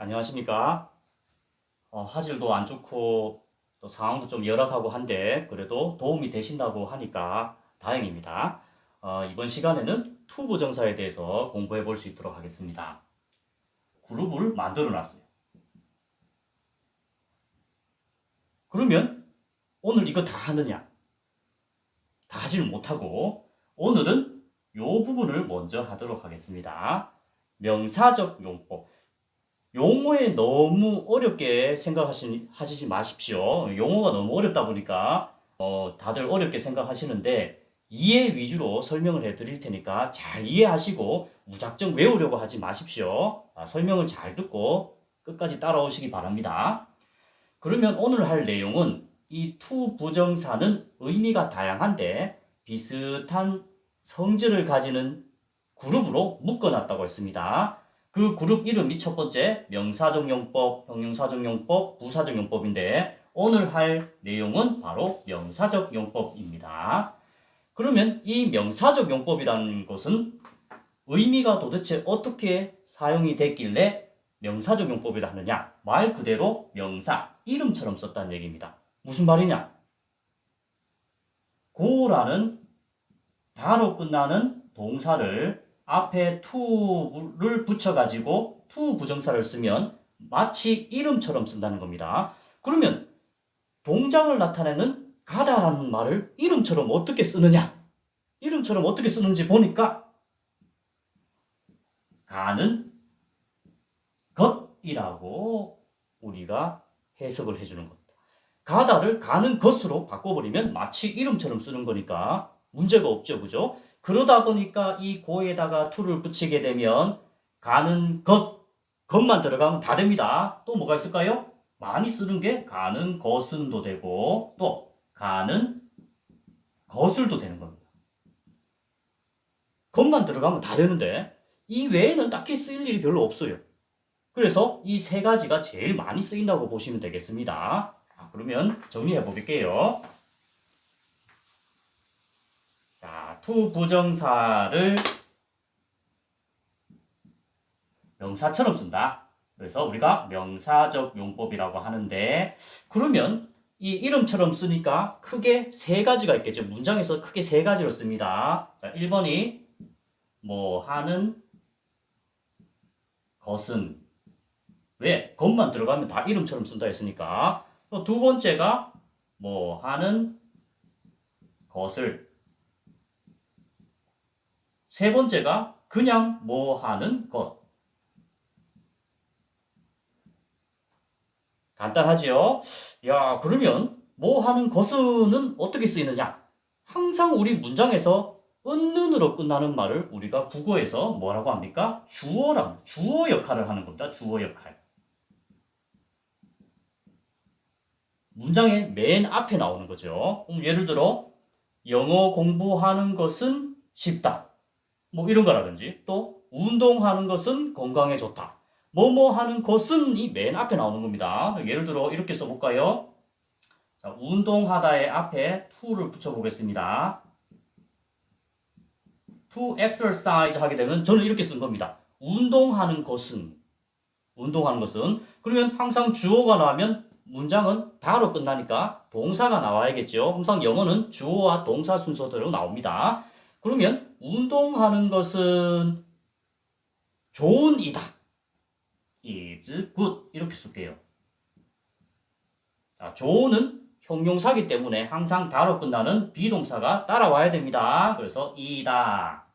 안녕하십니까? 화질도 안 좋고 또 상황도 좀 열악하고 한데 그래도 도움이 되신다고 하니까 다행입니다. 이번 시간에는 투부정사에 대해서 공부해 볼 수 있도록 하겠습니다. 그룹을 만들어 놨어요. 그러면 오늘 이거 다 하느냐? 다 하지는 못하고 오늘은 이 부분을 먼저 하도록 하겠습니다. 명사적 용법. 용어에 너무 어렵게 생각하시지 마십시오. 용어가 너무 어렵다 보니까 다들 어렵게 생각하시는데 이해 위주로 설명을 해드릴 테니까 잘 이해하시고 무작정 외우려고 하지 마십시오. 설명을 잘 듣고 끝까지 따라오시기 바랍니다. 그러면 오늘 할 내용은 이 투부정사는 의미가 다양한데 비슷한 성질을 가지는 그룹으로 묶어놨다고 했습니다. 그 그룹 이름이 첫 번째 명사적 용법, 형용사적 용법, 부사적 용법인데 오늘 할 내용은 바로 명사적 용법입니다. 그러면 이 명사적 용법이라는 것은 의미가 도대체 어떻게 사용이 됐길래 명사적 용법이라 하느냐? 말 그대로 명사, 이름처럼 썼다는 얘기입니다. 무슨 말이냐? 고라는 다로 끝나는 동사를 앞에 to를 붙여가지고 to 부정사를 쓰면 마치 이름처럼 쓴다는 겁니다. 그러면 동작을 나타내는 가다라는 말을 이름처럼 어떻게 쓰느냐? 이름처럼 어떻게 쓰는지 보니까 가는 것이라고 우리가 해석을 해주는 겁니다. 가다를 가는 것으로 바꿔버리면 마치 이름처럼 쓰는 거니까 문제가 없죠, 그죠? 그러다 보니까 이 고에다가 to를 붙이게 되면 가는 것만 들어가면 다 됩니다. 또 뭐가 있을까요? 많이 쓰는 게 가는 것은도 되고 또 가는 것을도 되는 겁니다. 것만 들어가면 다 되는데 이 외에는 딱히 쓰일 일이 별로 없어요. 그래서 이 세 가지가 제일 많이 쓰인다고 보시면 되겠습니다. 그러면 정리해 볼게요. 투부정사를 명사처럼 쓴다. 그래서 우리가 명사적 용법이라고 하는데 그러면 이 이름처럼 쓰니까 크게 세 가지가 있겠죠. 문장에서 크게 세 가지로 씁니다. 1번이 뭐 하는 것은 왜? 것만 들어가면 다 이름처럼 쓴다 했으니까. 또 두 번째가 뭐 하는 것을 세 번째가 그냥 뭐 하는 것. 간단하지요? 야, 그러면 뭐 하는 것은 어떻게 쓰이느냐? 항상 우리 문장에서 은는으로 끝나는 말을 우리가 국어에서 뭐라고 합니까? 주어 역할을 하는 겁니다. 주어 역할. 문장의 맨 앞에 나오는 거죠. 예를 들어 영어 공부하는 것은 쉽다. 뭐 이런 거라든지 또 운동하는 것은 건강에 좋다. 뭐뭐 하는 것은 이 맨 앞에 나오는 겁니다. 예를 들어 이렇게 써볼까요? 자, 운동하다의 앞에 to를 붙여보겠습니다. to exercise 하게 되면 저는 이렇게 쓴 겁니다. 운동하는 것은 그러면 항상 주어가 나오면 문장은 다로 끝나니까 동사가 나와야겠죠. 항상 영어는 주어와 동사 순서대로 나옵니다. 그러면 운동하는 것은 좋은 이다. is good 이렇게 쓸게요. 자, 좋은은 형용사기 때문에 항상 다로 끝나는 비동사가 따라와야 됩니다. 그래서 이다.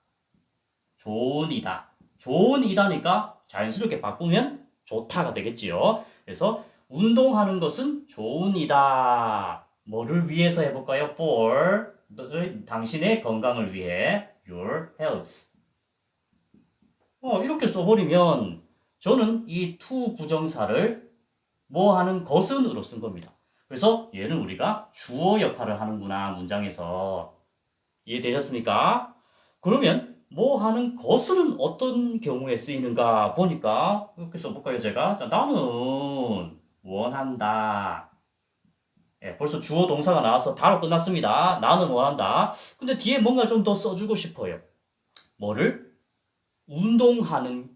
좋은 이다. 좋은 이다니까 자연스럽게 바꾸면 좋다가 되겠지요. 그래서 운동하는 것은 좋은 이다. 뭐를 위해서 해볼까요? For 당신의 건강을 위해 your health. 이렇게 써버리면 저는 이 to 부정사를 뭐 하는 것은으로 쓴 겁니다. 그래서 얘는 우리가 주어 역할을 하는구나 문장에서. 이해되셨습니까? 그러면 뭐 하는 것은 어떤 경우에 쓰이는가 보니까 이렇게 써볼까요 제가? 자, 나는 원한다. 벌써 주어 동사가 나와서 다로 끝났습니다. 나는 원한다. 근데 뒤에 뭔가 좀 더 써주고 싶어요. 뭐를? 운동하는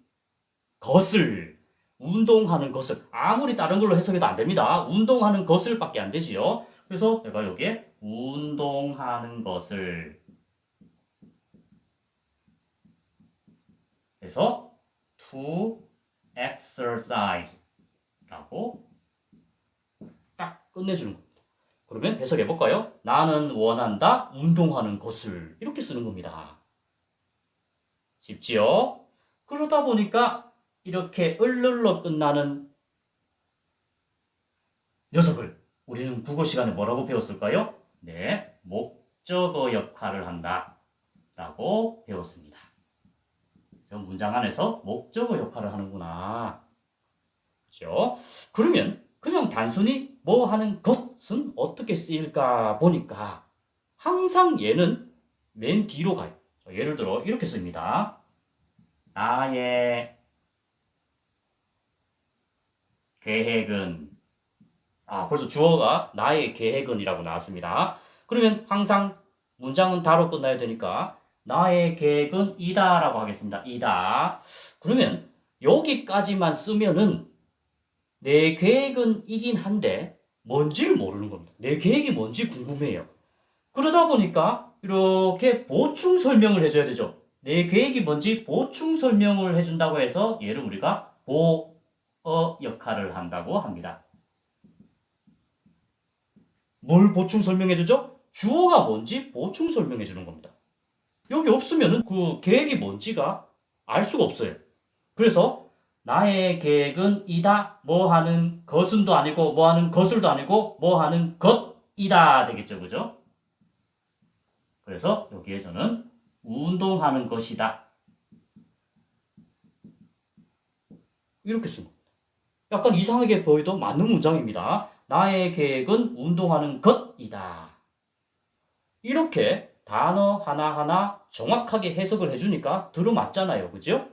것을 운동하는 것을 아무리 다른 걸로 해석해도 안 됩니다. 운동하는 것을 밖에 안 되지요. 그래서 내가 여기에 운동하는 것을 해서 to exercise 라고 딱 끝내주는 겁니다. 그러면 해석해 볼까요? 나는 원한다 운동하는 것을 이렇게 쓰는 겁니다. 쉽지요? 그러다 보니까 이렇게 을를로 끝나는 녀석을 우리는 국어 시간에 뭐라고 배웠을까요? 네, 목적어 역할을 한다 라고 배웠습니다. 문장 안에서 목적어 역할을 하는구나. 그렇죠? 그러면 그냥 단순히 뭐 하는 것은 어떻게 쓰일까 보니까 항상 얘는 맨 뒤로 가요. 예를 들어 이렇게 씁니다. 나의 계획은 벌써 주어가 나의 계획은 이라고 나왔습니다. 그러면 항상 문장은 다로 끝나야 되니까 나의 계획은 이다 라고 하겠습니다. 이다. 그러면 여기까지만 쓰면은 내 계획은 이긴 한데 뭔지를 모르는 겁니다. 내 계획이 뭔지 궁금해요. 그러다 보니까 이렇게 보충 설명을 해줘야 되죠. 내 계획이 뭔지 보충 설명을 해준다고 해서 얘를 우리가 보어 역할을 한다고 합니다. 뭘 보충 설명해주죠? 주어가 뭔지 보충 설명해주는 겁니다. 여기 없으면 그 계획이 뭔지가 알 수가 없어요. 그래서 나의 계획은 이다. 뭐 하는 것은도 아니고 뭐 하는 것을도 아니고 뭐 하는 것이다 되겠죠. 그죠? 그래서 여기에 저는 운동하는 것이다. 이렇게 씁니다. 약간 이상하게 보여도 맞는 문장입니다. 나의 계획은 운동하는 것이다. 이렇게 단어 하나하나 정확하게 해석을 해주니까 들어맞잖아요. 그죠?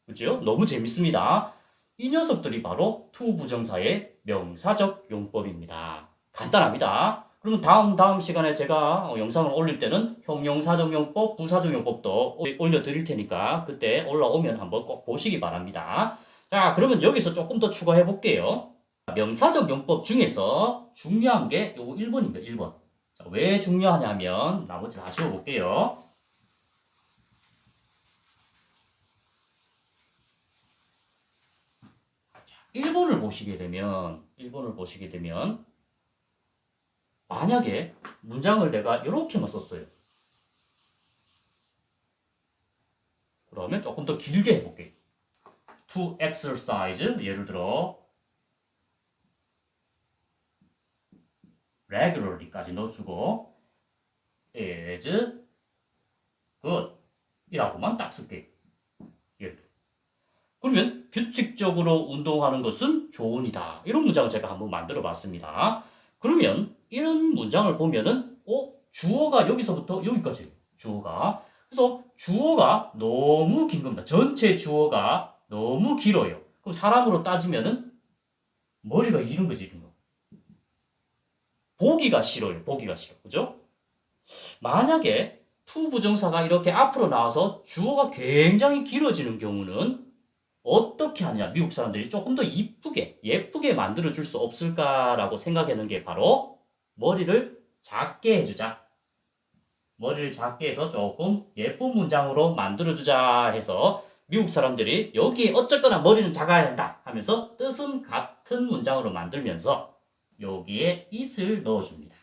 그죠? 너무 재밌습니다. 이 녀석들이 바로 투 부정사의 명사적 용법입니다. 간단합니다. 그러면 다음 시간에 제가 영상을 올릴 때는 형용사적 용법, 부사적 용법도 올려드릴 테니까 그때 올라오면 한번 꼭 보시기 바랍니다. 자, 그러면 여기서 조금 더 추가해 볼게요. 명사적 용법 중에서 중요한 게 요거 1번입니다. 1번. 자, 왜 중요하냐면 나머지 다 지워볼게요. 1번을 보시게 되면 만약에 문장을 내가 이렇게만 썼어요. 그러면 조금 더 길게 해볼게요. to exercise 예를 들어 regularly까지 넣어주고 is good 이라고만 딱 쓸게요. 예를 들어. 그러면 규칙적으로 운동하는 것은 좋으니다. 이런 문장을 제가 한번 만들어 봤습니다. 그러면 이런 문장을 보면은 주어가 여기서부터 여기까지 주어가 그래서 주어가 너무 긴 겁니다. 전체 주어가 너무 길어요. 그럼 사람으로 따지면은 머리가 이런 거지, 이런 거. 보기가 싫어요. 보기가 싫어. 그죠? 만약에 투 부정사가 이렇게 앞으로 나와서 주어가 굉장히 길어지는 경우는 어떻게 하냐? 미국 사람들이 조금 더 예쁘게 만들어줄 수 없을까라고 생각하는 게 바로 머리를 작게 해주자. 머리를 작게 해서 조금 예쁜 문장으로 만들어주자 해서 미국 사람들이 여기에 어쨌거나 머리는 작아야 한다 하면서 뜻은 같은 문장으로 만들면서 여기에 it을 넣어줍니다.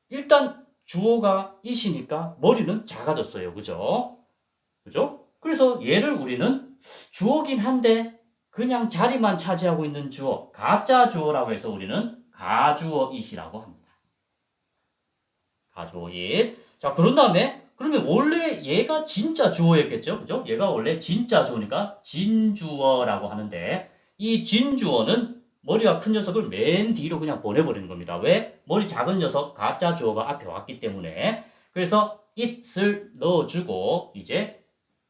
일단 주어가 it이니까 머리는 작아졌어요. 그죠? 그죠? 그래서 얘를 우리는 주어긴 한데 그냥 자리만 차지하고 있는 주어, 가짜 주어라고 해서 우리는 가주어 it이라고 합니다. 가주어 it. 자, 그런 다음에 그러면 원래 얘가 진짜 주어였겠죠? 그죠? 얘가 원래 진짜 주어니까 진주어라고 하는데 이 진주어는 머리가 큰 녀석을 맨 뒤로 그냥 보내버리는 겁니다. 왜? 머리 작은 녀석 가짜 주어가 앞에 왔기 때문에 그래서 it을 넣어주고 이제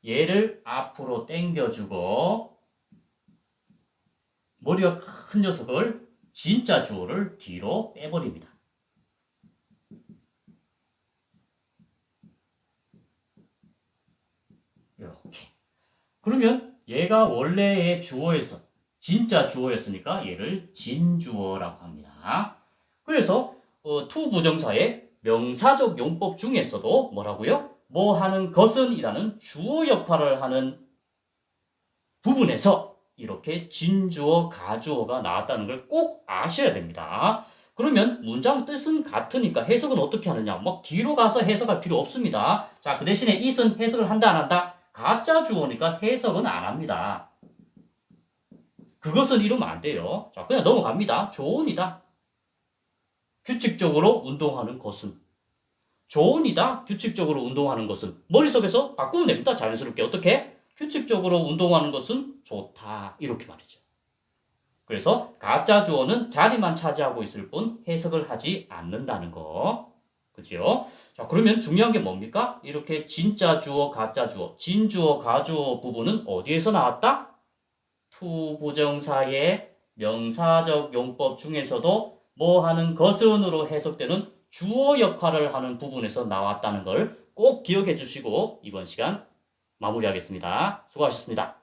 얘를 앞으로 당겨주고 머리가 큰 녀석을 진짜 주어를 뒤로 빼버립니다. 이렇게. 그러면 얘가 원래의 주어였어. 진짜 주어였으니까 얘를 진주어라고 합니다. 그래서 투 부정사의 명사적 용법 중에서도 뭐라고요? 뭐 하는 것은 이라는 주어 역할을 하는 부분에서 이렇게 진주어, 가주어가 나왔다는 걸 꼭 아셔야 됩니다. 그러면 문장 뜻은 같으니까 해석은 어떻게 하느냐? 막 뒤로 가서 해석할 필요 없습니다. 자, 그 대신에 it은 해석을 한다, 안 한다? 가짜 주어니까 해석은 안 합니다. 그것은 이러면 안 돼요. 자, 그냥 넘어갑니다. 조언이다. 규칙적으로 운동하는 것은. 조언이다. 규칙적으로 운동하는 것은. 머릿속에서 바꾸면 됩니다. 자연스럽게. 어떻게? 규칙적으로 운동하는 것은 좋다. 이렇게 말이죠. 그래서 가짜 주어는 자리만 차지하고 있을 뿐 해석을 하지 않는다는 거. 그죠? 자, 그러면 중요한 게 뭡니까? 이렇게 진짜 주어, 가짜 주어, 진주어, 가주어 부분은 어디에서 나왔다? 투 부정사의 명사적 용법 중에서도 뭐 하는 것은으로 해석되는 주어 역할을 하는 부분에서 나왔다는 걸 꼭 기억해 주시고 이번 시간 마무리하겠습니다. 수고하셨습니다.